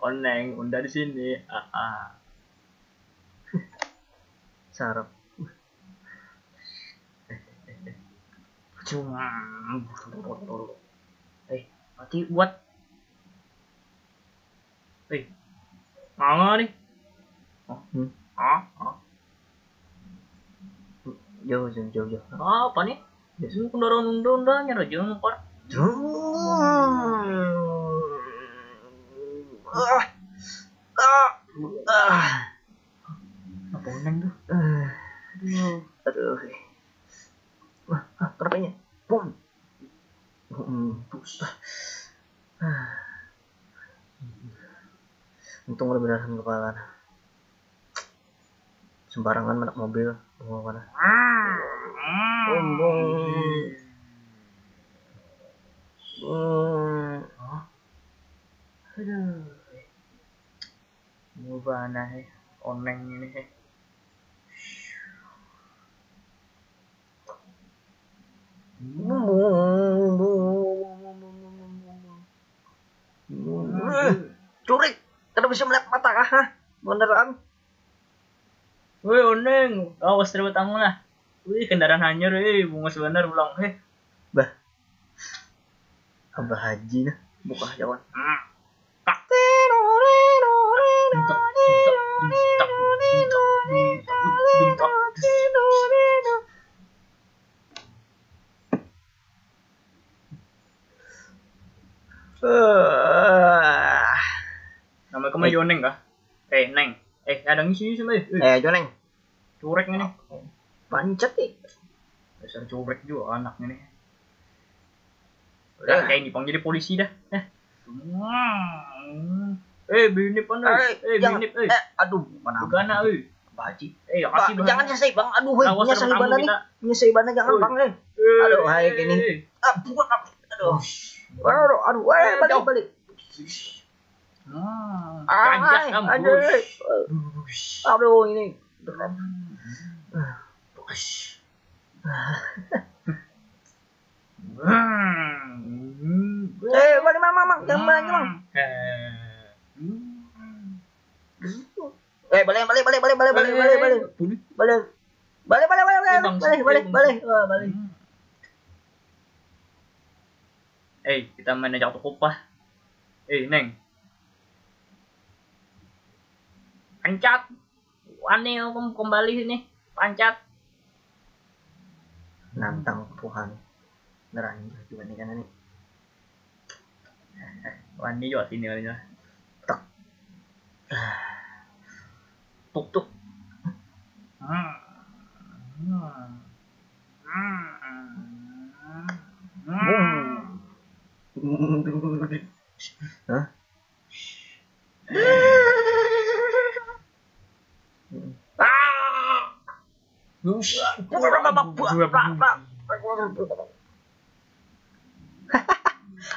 Oneng, unda di sini. Sarap. Cuma. Mati buat. Mana nih? Jauh. Apa nih? Biasanya kendaraan undang-undangnya aja ngomong. Apa oneng tuh? Aduh. Kenapa ini? Bum. Untung udah beneran kepala. Sembarangan menak mobil mau mana? Aduh. Ngubah oneng ini Curik, kenapa bisa melihat mata kah? Beneran? Woi oneng, awas terima tamu lah. Wih kendaraan hanyur, bunga sebentar pulang. Bah, Abah Haji nah, buka jawan. Nama kamu Yoneng kah? Neng. Ada ngisi sama Joneng. Curek nih. Pancet nih. Dasar curek juga anaknya nih. Udah kayak dipanggil jadi polisi dah. Binip mana? Binip. Aduh, mana? Gana Baji. Jangan nyesai bang. Aduh, nyesai bana nih. Nyesai bana jangan bang nih. Aduh, hai gini. Aduh. Aduh, balik. Aduh, ini. Balik mang, jangan banyak mang. Balik. Kita main ajak kopah. Neng. Pancat. Aneh kamu kembali sini. Pancat. Nantang Tuhan. Neranjah juga nih kan ini. Wani juga sini aja. Tak. Tuk. Hah?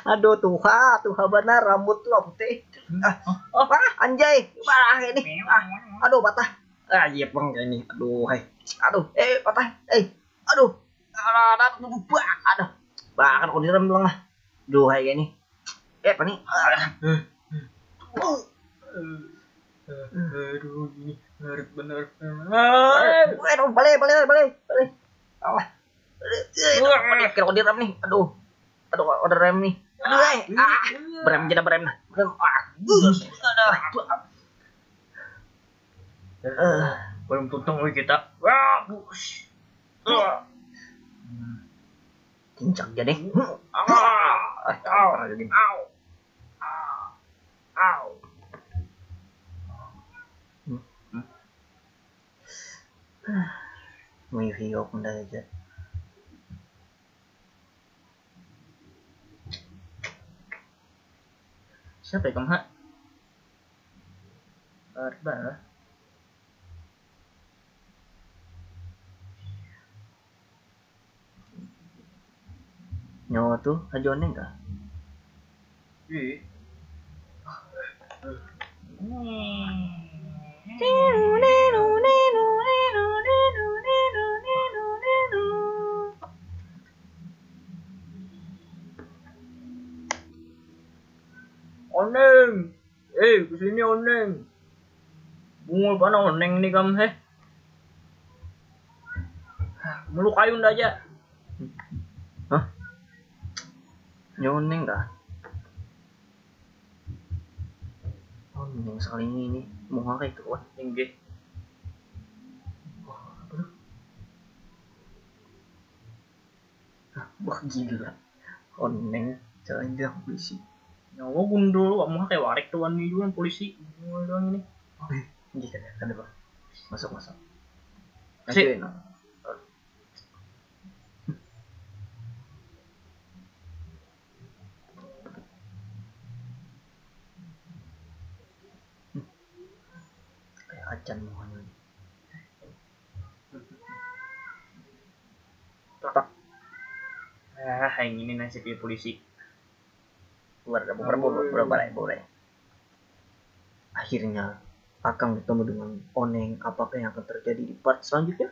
Aduh Tuhan benar rambut tuh putih. Anjay, parah ini. Aduh patah. Iya bang ini. Aduh, patah. Aduh. Aduh. Bahkan aku direm bilang lah. Aduh, ini. Apa nih? Aduh, ini harus bener. Balik. Allah. Kira aku direm nih. Aduh, ada rem nih. Berem. Belum tuntung kita. Cincang jadi. Mau hiok ndak aja. Siapa ya kamu? Arba lah. Nyawa tuh ajoneng kah? Oneng. Kesini Oneng. Bungul pana Oneng nih kamu heh. Melukayun aja. Hah? Nyoneng dah. Oh, yang saling ini mau ngakai tuh wah Tinggi. wah gila. Oneng jalan dia polisi. Nyawa gundul, kamu kayak warik tuh wan juga polisi. Mulai doang ini. Gila kan apa? Masuk. Sih. Kayak acan mohonnya. Tak. Yang ini nasibnya polisi. Boleh. Akhirnya akan bertemu dengan Oneng. Apakah yang akan terjadi di part selanjutnya?